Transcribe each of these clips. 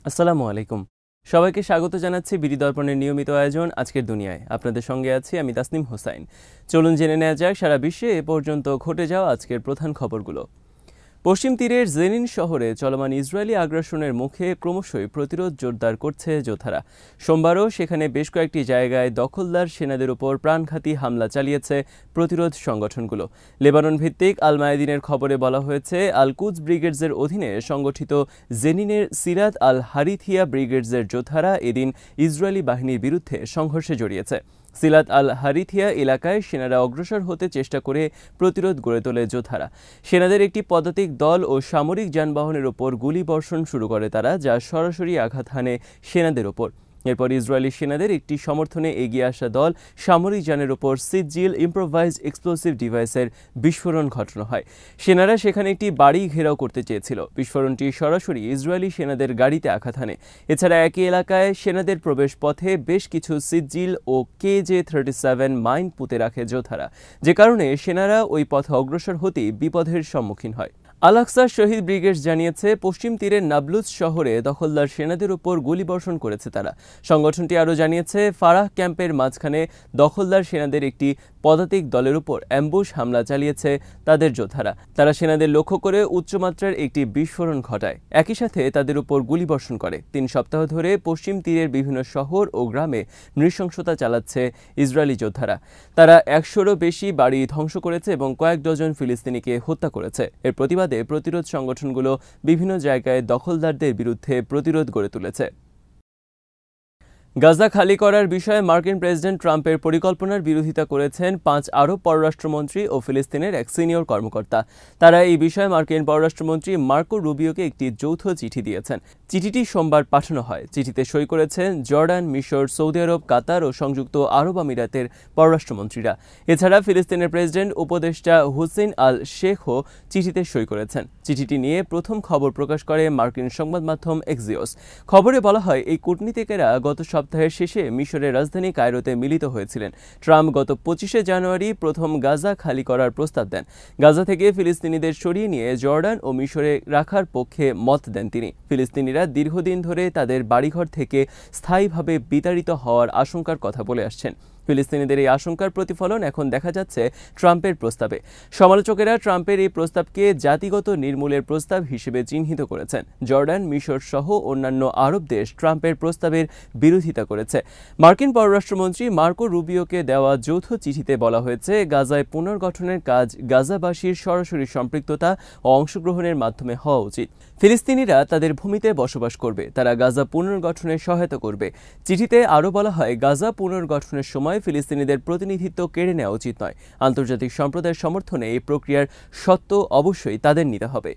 আসসালামু আলাইকুম। সবাইকে স্বাগত জানাচ্ছি বিডি দর্পণের নিয়মিত আয়োজন আজকের দুনিয়ায়। আপনাদের সঙ্গে আছি আমি তাসনিম হোসাইন। চলুন জেনে নেওয়া যাক সারা বিশ্বে এ পর্যন্ত ঘটে যাওয়া আজকের প্রধান খবরগুলো। পশ্চিম তীরের জেনিন শহরে চলমান ইসরায়েলি আগ্রাসনের মুখে ক্রমশই প্রতিরোধ জোরদার করছে যোদ্ধারা। সোমবারও সেখানে বেশ কয়েকটি জায়গায় দখলদার সেনাদের উপর প্রাণঘাতী হামলা চালিয়েছে প্রতিরোধ সংগঠনগুলো। লেবানন ভিত্তিক আল মায়াদিনের খবরে বলা হয়েছে, আল কুদস ব্রিগেডসের অধীনে সংগঠিত জেনিনের সিরাত আল হারিথিয়া ব্রিগেডসের যোদ্ধারা এদিন ইসরায়েলি বাহিনীর বিরুদ্ধে সংঘর্ষে জড়িয়েছে। সিলাত আল হারিথিয়া এলাকায় সেনারা অগ্রসর হতে চেষ্টা করে প্রতিরোধ গড়ে তোলে যোদ্ধারা। সেনাদের একটি পদাতিক দল ও সামরিক যানবাহনের ওপর গুলিবর্ষণ শুরু করে তারা, যা সরাসরি আঘাত হানে সেনাদের ওপর। এরপর ইসরায়েলি সেনাদের একটি সমর্থনে এগিয়ে আসা দল সামরিক যানের ওপর সিজিল ইম্প্রোভাইজড এক্সপ্লোসিভ ডিভাইসের বিস্ফোরণ ঘটানো হয়। সেনারা সেখানে একটি বাড়ি ঘেরাও করতে চেয়েছিল। বিস্ফোরণটি সরাসরি ইসরায়েলি সেনাদের গাড়িতে আঘাত হানে। এছাড়া একই এলাকায় সেনাদের প্রবেশ পথে বেশ কিছু সিজিল ও KJ-37 মাইন পুঁতে রাখে যোদ্ধারা, যে কারণে সেনারা ওই পথে অগ্রসর হতেই বিপদের সম্মুখীন হয়। আল আকসা শহীদ ব্রিগেড জানিয়েছে, পশ্চিম তীরের নাবলুজ শহরে দখলদার সেনাদের উপর গুলিবর্ষণ করেছে তারা। সংগঠনটি আরও জানিয়েছে, ফারাহ ক্যাম্পের মাঝখানে দখলদার সেনাদের একটি পদাতিক দলের উপর অ্যাম্বুশ হামলা চালিয়েছে তাদের যোদ্ধারা। তারা সেনাদের লক্ষ্য করে উচ্চমাত্রার একটি বিস্ফোরণ ঘটায়, একই সাথে তাদের উপর গুলিবর্ষণ করে। 3 সপ্তাহ ধরে পশ্চিম তীরের বিভিন্ন শহর ও গ্রামে নৃশংসতা চালাচ্ছে ইসরায়েলি যোদ্ধারা। তারা 100-রও বেশি বাড়ি ধ্বংস করেছে এবং কয়েক ডজন ফিলিস্তিনিকে হত্যা করেছে। এর প্রতিবাদে প্রতিরোধ সংগঠনগুলো বিভিন্ন জায়গায় দখলদারদের বিরুদ্ধে প্রতিরোধ গড়ে তুলেছে। গাজা খালি করার বিষয়ে মার্কিন প্রেসিডেন্ট ট্রাম্পের পরিকল্পনার বিরোধিতা করেছেন 5 আরব পররাষ্ট্রমন্ত্রী ও ফিলিস্তিনের এক সিনিয়র কর্মকর্তা। তারা এই বিষয়ে মার্কিন পররাষ্ট্রমন্ত্রী মার্কো রুবিওকে একটি যৌথ চিঠি দিয়েছেন। চিঠিটি সোমবার পাঠানো হয়। চিঠিতে সই করেছেন জর্ডান, মিশর, সৌদি আরব, কাতার ও সংযুক্ত আরব আমিরাতের পররাষ্ট্রমন্ত্রীরা। এছাড়া ফিলিস্তিনের প্রেসিডেন্ট উপদেষ্টা হুসেইন আল শেখও চিঠিতে সই করেছেন। চিঠিটি নিয়ে প্রথম খবর প্রকাশ করে মার্কিন সংবাদ মাধ্যম এক্সিওস। খবরে বলা হয়, এই কূটনীতিকেরা গত সপ্তাহের শেষে মিশরের রাজধানী কায়রোতে মিলিত হয়েছিলেন। ট্রাম্প গত 25শে জানুয়ারি প্রথম গাজা খালি করার প্রস্তাব দেন। গাজা থেকে ফিলিস্তিনিদের সরিয়ে নিয়ে জর্ডান ও মিশরে রাখার পক্ষে মত দেন তিনি। ফিলিস্তিনিরা দীর্ঘদিন ধরে তাদের বাড়িঘর থেকে স্থায়ীভাবে বিতাড়িত হওয়ার আশঙ্কার কথা বলে আসছেন। ফিলিস্তিনিদের এই আশঙ্কার প্রতিফলন এখন দেখা যাচ্ছে ট্রাম্পের প্রস্তাবে। সমালোচকেরা ট্রাম্পের এই প্রস্তাবকে জাতিগত নির্মূলের প্রস্তাব হিসেবে চিহ্নিত করেছেন। জর্ডান, মিশর সহ অন্যান্য আরব দেশ ট্রাম্পের প্রস্তাবের বিরোধিতা করেছে। মার্কিন পররাষ্ট্রমন্ত্রী মার্কো রুবিওকে দেওয়া যৌথ চিঠিতে বলা হয়েছে, গাজায় পুনর্গঠনের কাজ গাজাবাসীর সরাসরি সম্পৃক্ততা ও অংশগ্রহণের মাধ্যমে হওয়া উচিত। ফিলিস্তিনিরা তাদের ভূমিতে বসবাস করবে, তারা গাজা পুনর্গঠনে সহায়তা করবে। চিঠিতে আরও বলা হয়, গাজা পুনর্গঠনের সময় ফিলিস্তিনিদের প্রতিনিধিত্ব কেড়ে নেওয়া উচিত নয়। আন্তর্জাতিক সম্প্রদায়ের সমর্থনে এই প্রক্রিয়ার স্বত্ব অবশ্যই তাদের নিতে হবে।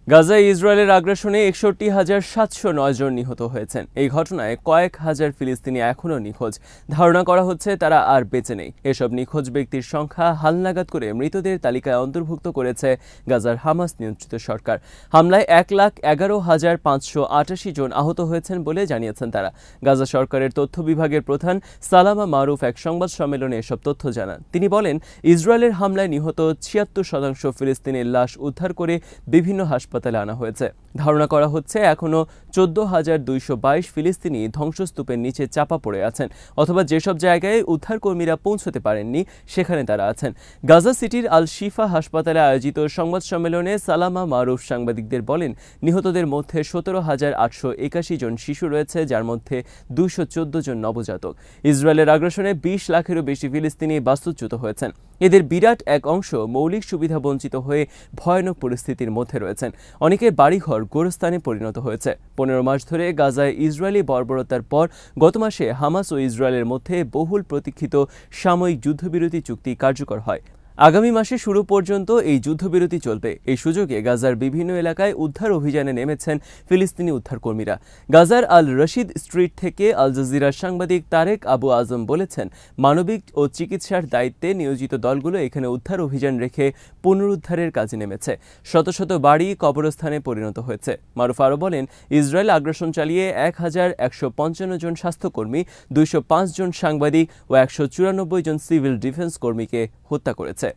গাজায় ইসরায়েলের আগ্রাসনে 61,709 জন নিহত হয়েছেন। এই ঘটনায় কয়েক হাজার ফিলিস্তিনি এখনও নিখোঁজ। ধারণা করা হচ্ছে তারা আর বেঁচে নেই। এসব নিখোঁজ ব্যক্তির সংখ্যা হালনাগাদ করে মৃতদের তালিকায় অন্তর্ভুক্ত করেছে গাজার হামাস নিয়ন্ত্রিত সরকার। হামলায় 1,11,588 জন আহত হয়েছেন বলে জানিয়েছেন তারা। গাজা সরকারের তথ্য বিভাগের প্রধান সালামা মারুফ এক সংবাদ সম্মেলনে এসব তথ্য জানান। তিনি বলেন, ইসরায়েলের হামলায় নিহত 76% ফিলিস্তিনের লাশ উদ্ধার করে বিভিন্ন হাসপাতালে আনা হয়েছে। ধারণা করা হচ্ছে এখনও 14,222 ফিলিস্তিনি ধ্বংসস্তূপের নিচে চাপা পড়ে আছেন, অথবা যেসব জায়গায় উদ্ধারকর্মীরা পৌঁছতে পারেননি সেখানে তারা আছেন। গাজা সিটির আল শিফা হাসপাতালে আয়োজিত সংবাদ সম্মেলনে সালামা মারুফ সাংবাদিকদের বলেন, নিহতদের মধ্যে 17,881 জন শিশু রয়েছে, যার মধ্যে 214 জন নবজাতক। ইসরায়েলের আগ্রাসনে 20 লাখেরও বেশি ফিলিস্তিনি বাস্তুচ্যুত হয়েছেন। এদের বিরাট এক অংশ মৌলিক সুবিধা বঞ্চিত হয়ে ভয়ানক পরিস্থিতির মধ্যে রয়েছেন। অনেকের বাড়িঘর গোরস্থানে পরিণত হয়েছে। 15 মাস ধরে গাজায় ইসরায়েলি বর্বরতার পর গত মাসে হামাস ও ইসরায়েলের মধ্যে বহুল প্রতীক্ষিত সাময়িক যুদ্ধবিরতি চুক্তি কার্যকর হয়। আগামী মাসে শুরু পর্যন্ত এই যুদ্ধবিরতি চলবে। এই সুযোগে গাজার বিভিন্ন এলাকায় উদ্ধার অভিযানে নেমেছেন ফিলিস্তিনি উদ্ধারকর্মীরা। গাজার আল রশিদ স্ট্রিট থেকে আল জাজিরার সাংবাদিক তারেক আবু আজম বলেছেন, মানবিক ও চিকিৎসার দায়িত্বে নিয়োজিত দলগুলো এখানে উদ্ধার অভিযান রেখে পুনরুদ্ধারের কাজে নেমেছে। শত শত বাড়ি কবরস্থানে পরিণত হয়েছে। মারুফ আরও বলেন, ইসরায়েল আগ্রাসন চালিয়ে 1,155 জন স্বাস্থ্যকর্মী, 205 জন সাংবাদিক ও 194 জন সিভিল ডিফেন্স কর্মীকে হত্যা করেছে।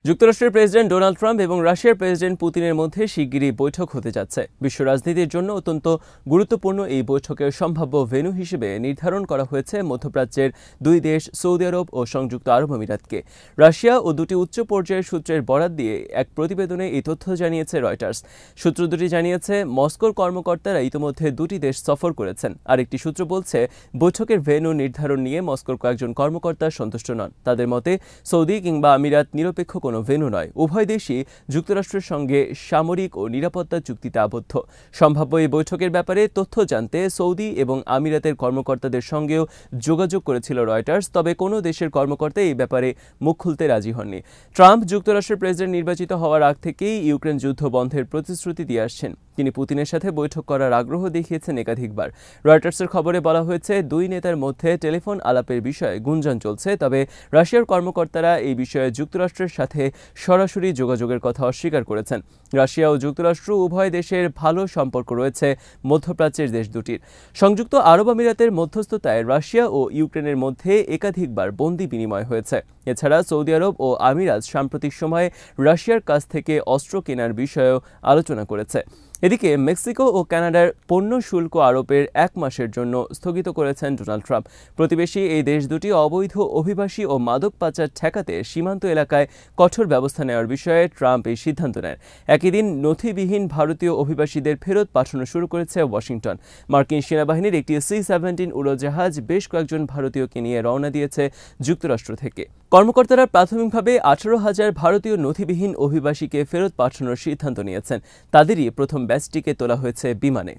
যুক্তরাষ্ট্রের প্রেসিডেন্ট ডোনাল্ড ট্রাম্প এবং রাশিয়ার প্রেসিডেন্ট পুতিনের মধ্যে শিগগিরই বৈঠক হতে যাচ্ছে। বিশ্ব রাজনীতির জন্য অত্যন্ত গুরুত্বপূর্ণ এই বৈঠকের সম্ভাব্য ভেন্যু হিসেবে নির্ধারণ করা হয়েছে মধ্যপ্রাচ্যের দুই দেশ সৌদি আরব ও সংযুক্ত আরব আমিরাতকে। রাশিয়া ও দুটি উচ্চ পর্যায়ের সূত্রের বরাত দিয়ে এক প্রতিবেদনে এই তথ্য জানিয়েছে রয়টার্স। সূত্র দুটি জানিয়েছে, মস্কোর কর্মকর্তারা ইতিমধ্যে দুটি দেশ সফর করেছেন। আরেকটি সূত্র বলছে, বৈঠকের ভেন্যু নির্ধারণ নিয়ে মস্কোর কয়েকজন কর্মকর্তা সন্তুষ্ট নন। তাদের মতে সৌদি কিংবা আমিরাত নিরপেক্ষ কোনো ভেন্যু নয়। উভয় দেশই যুক্তরাষ্ট্রের সঙ্গে সামরিক ও নিরাপত্তা চুক্তিতে আবদ্ধ। সম্ভাব্য এই বৈঠকের ব্যাপারে তথ্য জানতে সৌদি এবং আমিরাতের কর্মকর্তাদের সঙ্গেও যোগাযোগ করেছিল রয়টার্স, তবে কোনো দেশের কর্মকর্তা এই ব্যাপারে মুখ খুলতে রাজি হননি। ট্রাম্প যুক্তরাষ্ট্রের প্রেসিডেন্ট নির্বাচিত হওয়ার আগ থেকেই ইউক্রেন যুদ্ধ বন্ধের প্রতিশ্রুতি দিয়ে আসছেন। তিনি পুতিনের সাথে বৈঠক করার আগ্রহ দেখিয়েছেন একাধিকবার। রয়টার্সের খবরে বলা হয়েছে, দুই নেতার মধ্যে টেলিফোন আলাপের বিষয়ে গুঞ্জন চলছে, তবে রাশিয়ার কর্মকর্তারা এই বিষয়ে যুক্তরাষ্ট্রের সাথে সরাসরি যোগাযোগের কথা অস্বীকার করেছেন। রাশিয়া ও যুক্তরাষ্ট্র উভয় দেশের ভালো সম্পর্ক রয়েছে মধ্যপ্রাচ্যের দেশ দুটির। সংযুক্ত আরব আমিরাতের মধ্যস্থতায় রাশিয়া ও ইউক্রেনের মধ্যে একাধিকবার বন্দি বিনিময় হয়েছে। এছাড়া সৌদি আরব ও আমিরাত সাম্প্রতিক সময়ে রাশিয়ার কাছ থেকে অস্ত্র কেনার বিষয়েও আলোচনা করেছে। এদিকে মেক্সিকো ও কানাডার পণ্য শুল্ক আরোপের 1 মাসের জন্য স্থগিত করেছেন ডোনাল্ড ট্রাম্প। প্রতিবেশী এই দেশ দুটি অবৈধ অভিবাসী ও মাদক পাচার ঠেকাতে সীমান্ত এলাকায় কঠোর ব্যবস্থা নেওয়ার বিষয়ে ট্রাম্প এই সিদ্ধান্ত নেন। একই দিন নথিবিহীন ভারতীয় অভিবাসীদের ফেরত পাঠানো শুরু করেছে ওয়াশিংটন। মার্কিন সেনাবাহিনীর একটি C-17 উড়োজাহাজ বেশ কয়েকজন ভারতীয়কে নিয়ে রওনা দিয়েছে যুক্তরাষ্ট্র থেকে। কর্মকর্তারা প্রাথমিকভাবে 18,000 ভারতীয় নথিবিহীন অভিবাসীকে ফেরত পাঠানোর সিদ্ধান্ত নিয়েছেন। তাদেরই প্রথম ব্যাচটিকে তোলা হয়েছে বিমানে।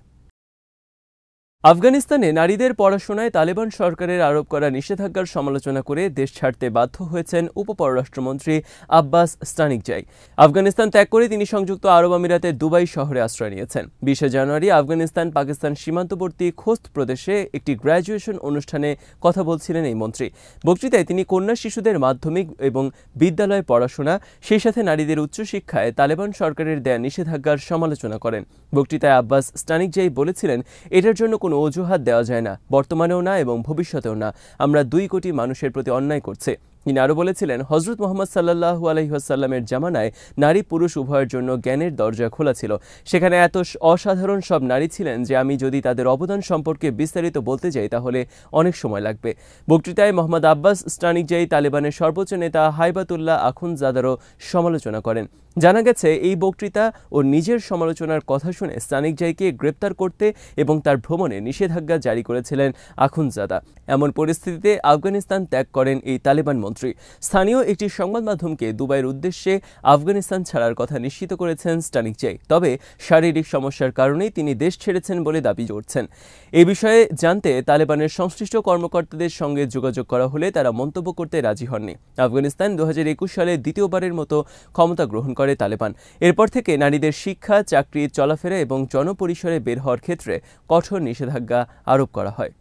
আফগানিস্তানে নারীদের পড়াশোনায় তালেবান সরকারের আরোপ করা নিষেধাজ্ঞার সমালোচনা করে দেশ ছাড়তে বাধ্য হয়েছেন উপপররাষ্ট্রমন্ত্রী আব্বাস স্টানিকজাই। আফগানিস্তান ত্যাগ করে তিনি সংযুক্ত আরব আমিরাতের দুবাই শহরে আশ্রয় নিয়েছেন। 20 জানুয়ারি আফগানিস্তান পাকিস্তান সীমান্তবর্তী খোস্ত প্রদেশে একটি গ্র্যাজুয়েশন অনুষ্ঠানে কথা বলছিলেন এই মন্ত্রী। বক্তৃতায় তিনি কন্যা শিশুদের মাধ্যমিক এবং বিদ্যালয় পড়াশোনা, সেই সাথে নারীদের উচ্চশিক্ষায় তালেবান সরকারের দেয়া নিষেধাজ্ঞার সমালোচনা করেন। বক্তৃতায় আব্বাস স্টানিকজাই বলেছিলেন, এটার জন্য কোনো অজুহাত দেওয়া যায় না, বর্তমানেও না এবং ভবিষ্যতেও না। আমরা 2 কোটি মানুষের প্রতি অন্যায় করছে। তিনি আরও বলেছিলেন, হজরত মোহাম্মদ সাল্লাল্লাহু আলাইহি ওয়াসাল্লামের জামানায় নারী পুরুষ উভয়ের জন্য জ্ঞানের দরজা খোলা ছিল। সেখানে এত অসাধারণ সব নারী ছিলেন যে আমি যদি তাদের অবদান সম্পর্কে বিস্তারিত বলতে যাই তাহলে অনেক সময় লাগবে। বক্তৃতায় মোহাম্মদ আব্বাস স্টানিকজাই তালেবানের সর্বোচ্চ নেতা হাইবাতুল্লাহ আখুনজাদারও সমালোচনা করেন। জানা গেছে, এই বক্তৃতা ও নিজের সমালোচনার কথা শুনে স্টানিকজাইকে গ্রেপ্তার করতে এবং তার ভ্রমণে নিষেধাজ্ঞা জারি করেছিলেন আখুনজাদা। এমন পরিস্থিতিতে আফগানিস্তান ত্যাগ করেন এই তালেবান মন্ত্রী। স্থানীয় একটি সংবাদ মাধ্যমকে দুবাইয়ের উদ্দেশ্যে আফগানিস্তান ছাড়ার কথা নিশ্চিত করেছেন স্টানিকজাই, তবে শারীরিক সমস্যার কারণেই তিনি দেশ ছেড়েছেন বলে দাবি করছেন। এই বিষয়ে জানতে তালেবানের সংশ্লিষ্ট কর্মকর্তাদের সঙ্গে যোগাযোগ করা হলে তারা মন্তব্য করতে রাজি হননি। আফগানিস্তান 2021 সালে দ্বিতীয়বারের মতো ক্ষমতা গ্রহণ করে তালেবান। এরপর থেকে নারীদের শিক্ষা, চাকরি, চলাফেরা এবং জনপরিসরে বের হওয়ার ক্ষেত্রে কঠোর নিষেধাজ্ঞা আরোপ করা হয়।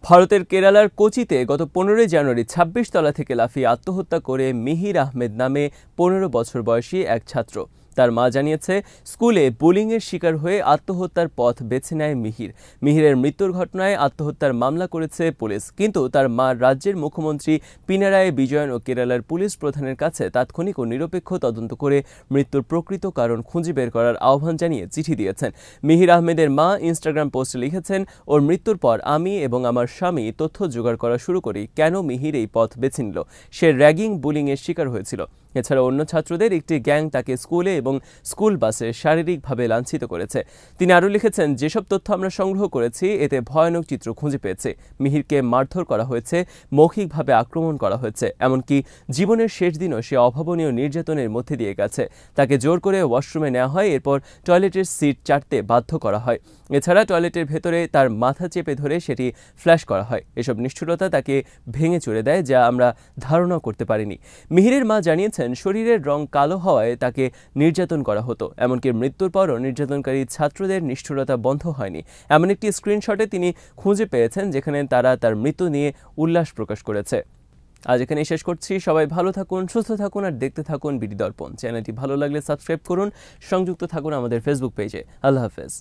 ভারতের কেরালার কোচিতে গত 15 জানুয়ারি 26 তলা থেকে লাফিয়ে আত্মহত্যা করে মিহির আহমেদ নামে 15 বছর বয়সী এক ছাত্র। তার মা জানিয়েছে, স্কুলে বুলিংয়ের শিকার হয়ে আত্মহত্যার পথ বেছে নেয় মিহির। মিহিরের মৃত্যুর ঘটনায় আত্মহত্যার মামলা করেছে পুলিশ, কিন্তু তার মা রাজ্যের মুখ্যমন্ত্রী পিনারাই বিজয়ন ও কেরালার পুলিশ প্রধানের কাছে তাৎক্ষণিক ও নিরপেক্ষ তদন্ত করে মৃত্যুর প্রকৃত কারণ খুঁজে বের করার আহ্বান জানিয়ে চিঠি দিয়েছেন। মিহির আহমেদের মা ইনস্টাগ্রাম পোস্টে লিখেছেন, ওর মৃত্যুর পর আমি এবং আমার স্বামী তথ্য জোগাড় করা শুরু করি কেন মিহির এই পথ বেছে নিল। সে র্যাগিং, বুলিংয়ের শিকার হয়েছিল। এছাড়া অন্য ছাত্রদের একটি গ্যাং তাকে স্কুলে এবং স্কুল বাসে শারীরিকভাবে লাঞ্ছিত করেছে। তিনি আরও লিখেছেন, যেসব তথ্য আমরা সংগ্রহ করেছি এতে ভয়ানক চিত্র খুঁজে পেয়েছে। মিহিরকে মারধর করা হয়েছে, মৌখিকভাবে আক্রমণ করা হয়েছে, এমনকি জীবনের শেষ দিনও সে অভাবনীয় নির্যাতনের মধ্যে দিয়ে গেছে। তাকে জোর করে ওয়াশরুমে নেওয়া হয়, এরপর টয়লেটের সিট চাটতে বাধ্য করা হয়। এছাড়া টয়লেটের ভেতরে তার মাথা চেপে ধরে সেটি ফ্ল্যাশ করা হয়। এসব নিষ্ঠুরতা তাকে ভেঙে চুরে দেয়, যা আমরা ধারণা করতে পারিনি। মিহিরের মা জানিয়েছেন, শরীরের রং কালো হওয়ায় তাকে নির্যাতন করা হতো। এমনকি মৃত্যুর পরও নির্যাতনকারী ছাত্রদের নিষ্ঠুরতা বন্ধ হয়নি। এমন একটি স্ক্রিনশটে তিনি খুঁজে পেয়েছেন যেখানে তারা তার মৃত্যু নিয়ে উল্লাস প্রকাশ করেছে। আজ এখানেই শেষ করছি। সবাই ভালো থাকুন, সুস্থ থাকুন আর দেখতে থাকুন বিডি দর্পণ। চ্যানেলটি ভালো লাগলে সাবস্ক্রাইব করুন, সংযুক্ত থাকুন আমাদের ফেসবুক পেজে। আল্লাহ হাফেজ।